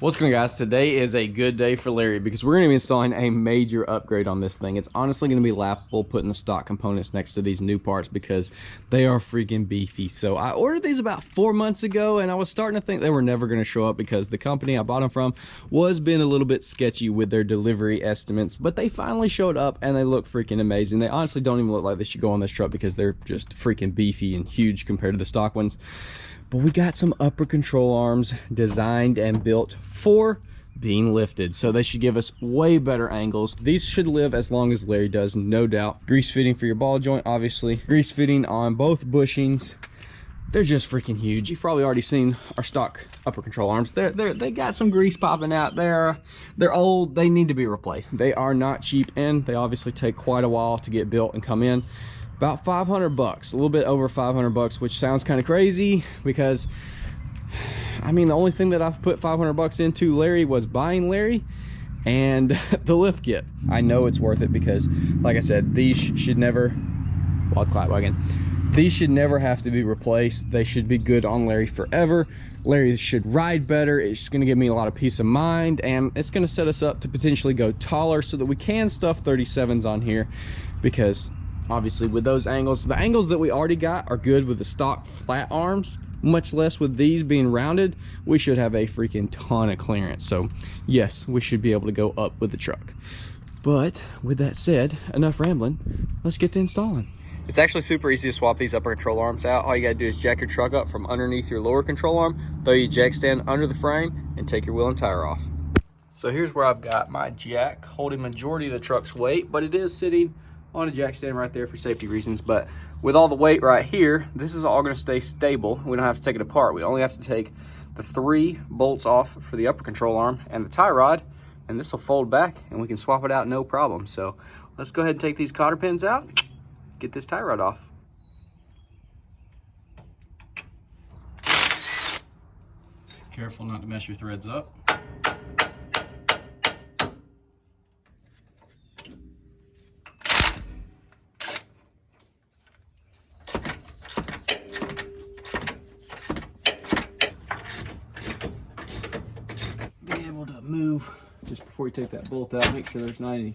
What's going on, guys? Today is a good day for Larry because we're going to be installing a major upgrade on this thing. It's honestly going to be laughable putting the stock components next to these new parts because they are freaking beefy. So I ordered these about 4 months ago and I was starting to think they were never going to show up because the company I bought them from was being a little bit sketchy with their delivery estimates. But they finally showed up and they look freaking amazing. They honestly don't even look like they should go on this truck because they're just freaking beefy and huge compared to the stock ones. But we got some upper control arms designed and built for being lifted, so they should give us way better angles. These should live as long as Larry does, no doubt. Grease fitting for your ball joint, obviously. Grease fitting on both bushings. They're just freaking huge. You've probably already seen our stock upper control arms. They got some grease popping out. They're old. They need to be replaced. They are not cheap, and they obviously take quite a while to get built and come in. About 500 bucks, a little bit over 500 bucks, which sounds kind of crazy because I mean, the only thing that I've put 500 bucks into Larry was buying Larry and the lift kit. I know it's worth it because, like I said, these should never, wild clap wagon, these should never have to be replaced. They should be good on Larry forever. Larry should ride better. It's going to give me a lot of peace of mind, and it's going to set us up to potentially go taller so that we can stuff 37s on here, because obviously with those angles, the angles that we already got are good with the stock flat arms, much less with these being rounded. We should have a freaking ton of clearance. So yes, we should be able to go up with the truck. But with that said, enough rambling, let's get to installing. It's actually super easy to swap these upper control arms out. All you gotta do is jack your truck up from underneath your lower control arm, throw your jack stand under the frame, and take your wheel and tire off. So here's where I've got my jack holding majority of the truck's weight, but it is sitting on a jack stand right there for safety reasons. But with all the weight right here, this is all going to stay stable. We don't have to take it apart. We only have to take the 3 bolts off for the upper control arm and the tie rod, and this will fold back and we can swap it out no problem. So let's go ahead and take these cotter pins out, get this tie rod off. Careful not to mess your threads up. Move just before you take that bolt out, make sure there's not any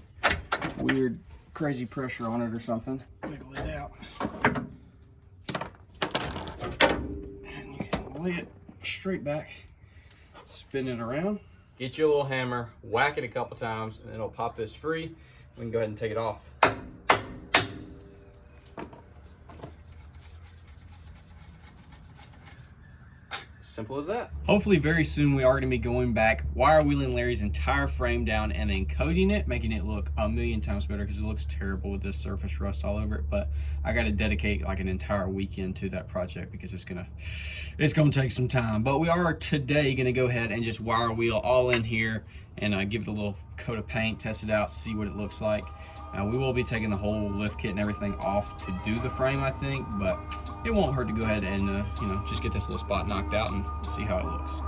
weird crazy pressure on it or something. Wiggle it out and you can lay it straight back, spin it around, get you a little hammer, whack it a couple times, and it'll pop this free. We can go ahead and take it off. Simple as that. Hopefully very soon we are going to be going back, wire wheeling Larry's entire frame down and then coating it, making it look a million times better because it looks terrible with this surface rust all over it. But I got to dedicate like an entire weekend to that project because it's gonna take some time. But we are today going to go ahead and just wire wheel all in here and give it a little coat of paint, test it out, see what it looks like. We will be taking the whole lift kit and everything off to do the frame, I think, but it won't hurt to go ahead and you know, just get this little spot knocked out and see how it looks.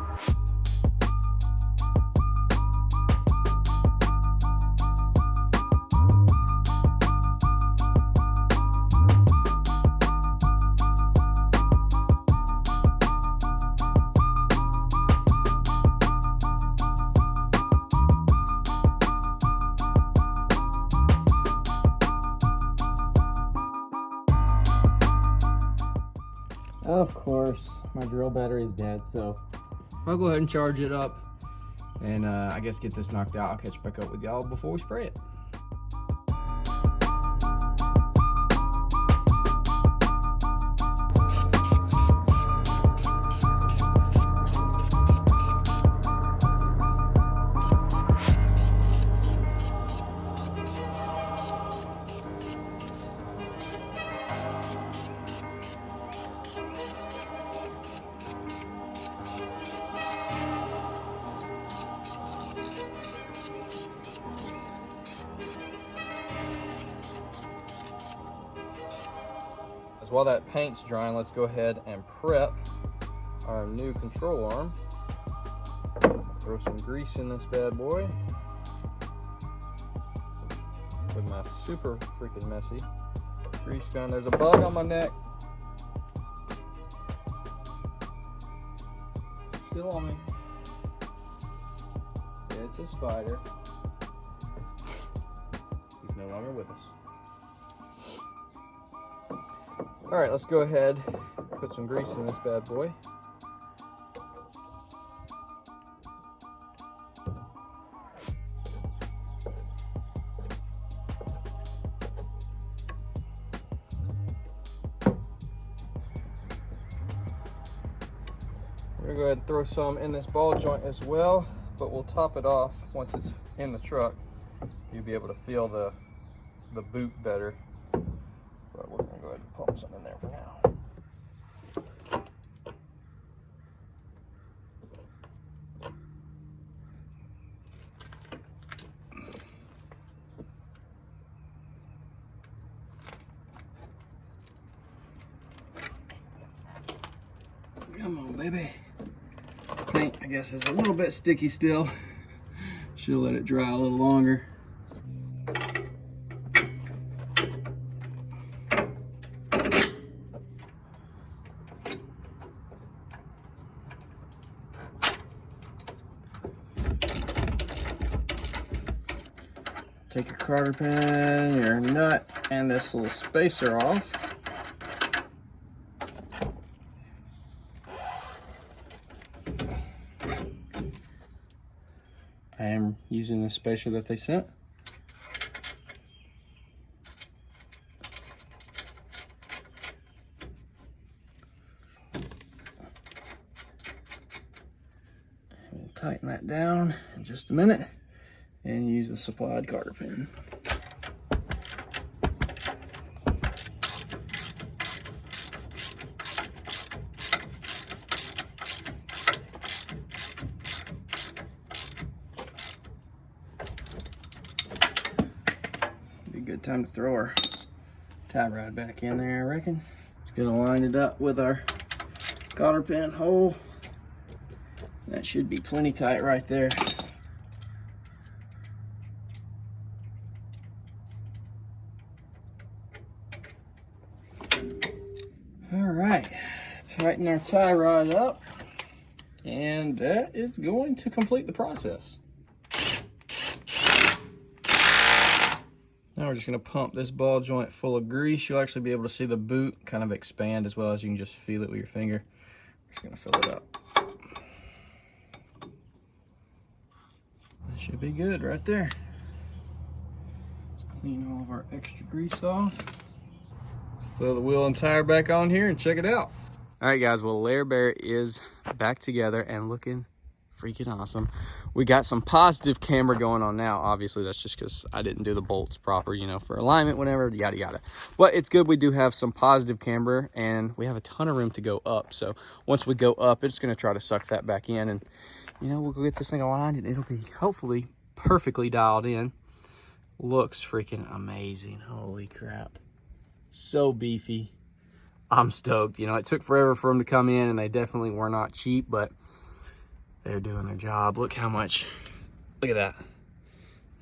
Of course, my drill battery is dead, so I'll go ahead and charge it up and I guess get this knocked out. I'll catch back up with y'all before we spray it. While that paint's drying, let's go ahead and prep our new control arm. Throw some grease in this bad boy with my super freaking messy grease gun. There's a bug on my neck. Still on me. It's a spider. He's no longer with us. All right, let's go ahead, put some grease in this bad boy. We're gonna go ahead and throw some in this ball joint as well, but we'll top it off once it's in the truck. You'll be able to feel the boot better. But we're gonna go ahead and pump some in there for now. Come on, baby. Paint, I guess, is a little bit sticky still. She'll let it dry a little longer. Take your cotter pin, your nut, and this little spacer off. I am using the spacer that they sent. We'll tighten that down in just a minute and use the supplied cotter pin. Be a good time to throw our tie rod back in there, I reckon. Just gonna line it up with our cotter pin hole. That should be plenty tight right there. All right, tighten our tie rod up, and that is going to complete the process. Now we're just gonna pump this ball joint full of grease. You'll actually be able to see the boot kind of expand as well as you can just feel it with your finger. Just gonna fill it up. That should be good right there. Let's clean all of our extra grease off. Let's throw the wheel and tire back on here and check it out. All right, guys, well, Lair Bear is back together and looking freaking awesome. We got some positive camber going on now. Obviously, that's just because I didn't do the bolts proper, you know, for alignment, whenever, yada, yada. But it's good we do have some positive camber, and we have a ton of room to go up. So once we go up, it's going to try to suck that back in, and, you know, we'll go get this thing aligned, and it'll be hopefully perfectly dialed in. Looks freaking amazing. Holy crap. So beefy. I'm stoked. You know, it took forever for them to come in, and they definitely were not cheap, but they're doing their job. Look how much, look at that.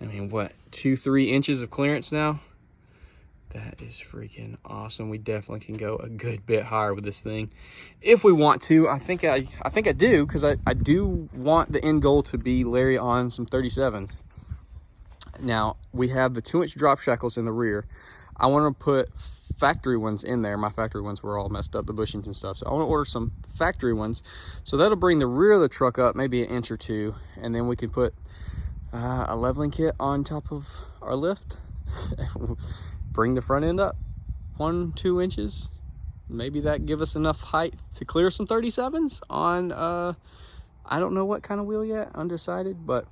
I mean, what, 2-3 inches of clearance now? That is freaking awesome. We definitely can go a good bit higher with this thing if we want to. I think I do, because I do want the end goal to be Larry on some 37s. Now, we have the 2-inch drop shackles in the rear. I want to put factory ones in there. My factory ones were all messed up, the bushings and stuff. So I want to order some factory ones. So that'll bring the rear of the truck up maybe an inch or two. And then we can put a leveling kit on top of our lift. Bring the front end up 1-2 inches. Maybe that give us enough height to clear some 37s on, I don't know what kind of wheel yet, undecided, but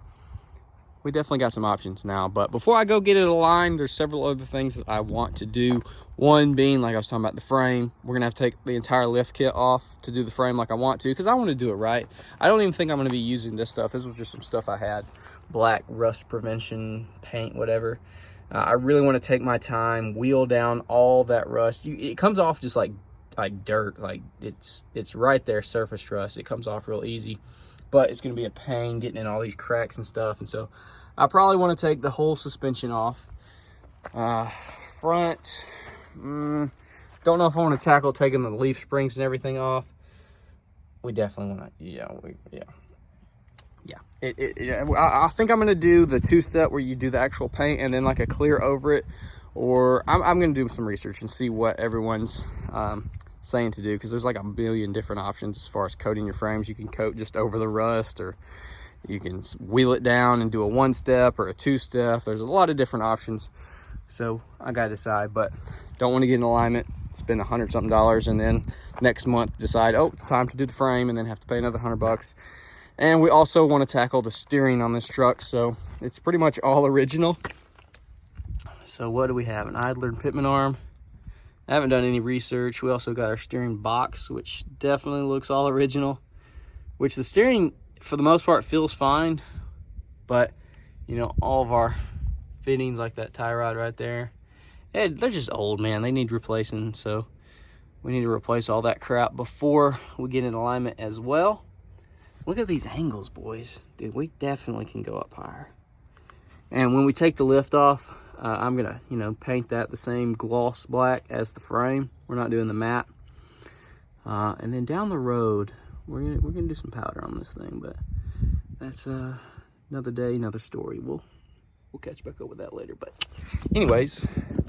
we definitely got some options now. But before I go get it aligned, there's several other things that I want to do. One being, like I was talking about, the frame. We're gonna have to take the entire lift kit off to do the frame like I want to, because I want to do it right. I don't even think I'm gonna be using this stuff. This was just some stuff I had, black rust prevention paint, whatever. I really want to take my time, wheel down all that rust. It comes off just like dirt, like it's right there, surface rust. It comes off real easy, but it's going to be a pain getting in all these cracks and stuff. And so I probably want to take the whole suspension off. Front, don't know if I want to tackle taking the leaf springs and everything off. We definitely want to, yeah. yeah, I think I'm gonna do the 2-step where you do the actual paint and then like a clear over it, or I'm gonna do some research and see what everyone's saying to do, because there's like a million different options as far as coating your frames. You can coat just over the rust, or you can wheel it down and do a 1-step or a 2-step. There's a lot of different options, so I gotta decide. But don't want to get in alignment, spend $100-something, and then next month decide, oh, it's time to do the frame, and then have to pay another $100. And we also want to tackle the steering on this truck, so it's pretty much all original. So what do we have? An idler and pitman arm. I haven't done any research. We also got our steering box, which definitely looks all original, which the steering for the most part feels fine, but you know, all of our fittings, like that tie rod right there, they're just old, man. They need replacing, so we need to replace all that crap before we get in alignment as well. Look at these angles, boys. Dude, we definitely can go up higher. And when we take the lift off, I'm gonna, you know, paint that the same gloss black as the frame. We're not doing the matte. And then down the road, we're gonna do some powder on this thing, but that's another day, another story. We'll catch back up with that later. But anyways,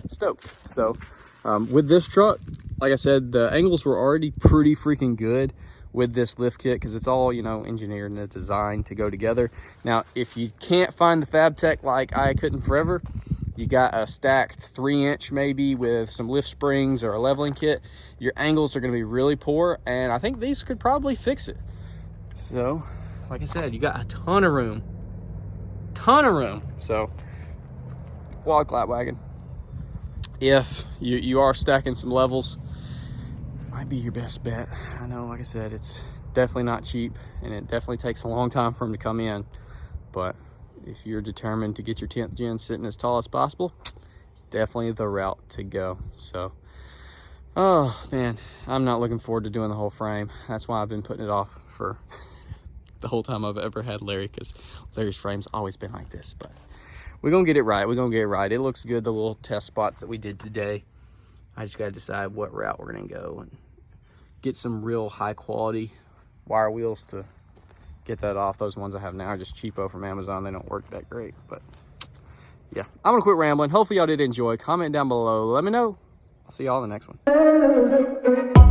stoked. So with this truck, like I said, the angles were already pretty freaking good with this lift kit, because it's all, you know, engineered and it's designed to go together. Now, if you can't find the Fab Tech like I couldn't forever, you got a stacked 3-inch maybe with some lift springs or a leveling kit, your angles are going to be really poor, and I think these could probably fix it. So like I said, you got a ton of room, so log flat wagon, if you are stacking some levels, might be your best bet. I know, like I said, it's definitely not cheap, and it definitely takes a long time for them to come in, but if you're determined to get your 10th gen sitting as tall as possible, it's definitely the route to go. So, oh man, I'm not looking forward to doing the whole frame. That's why I've been putting it off for the whole time I've ever had Larry, because Larry's frame's always been like this. But we're gonna get it right. It looks good, the little test spots that we did today. I just gotta decide what route we're gonna go and get some real high quality wire wheels to get that off. Those ones I have now are just cheapo from Amazon. They don't work that great. But yeah, I'm gonna quit rambling. Hopefully y'all did enjoy. Comment down below, let me know. I'll see y'all in the next one.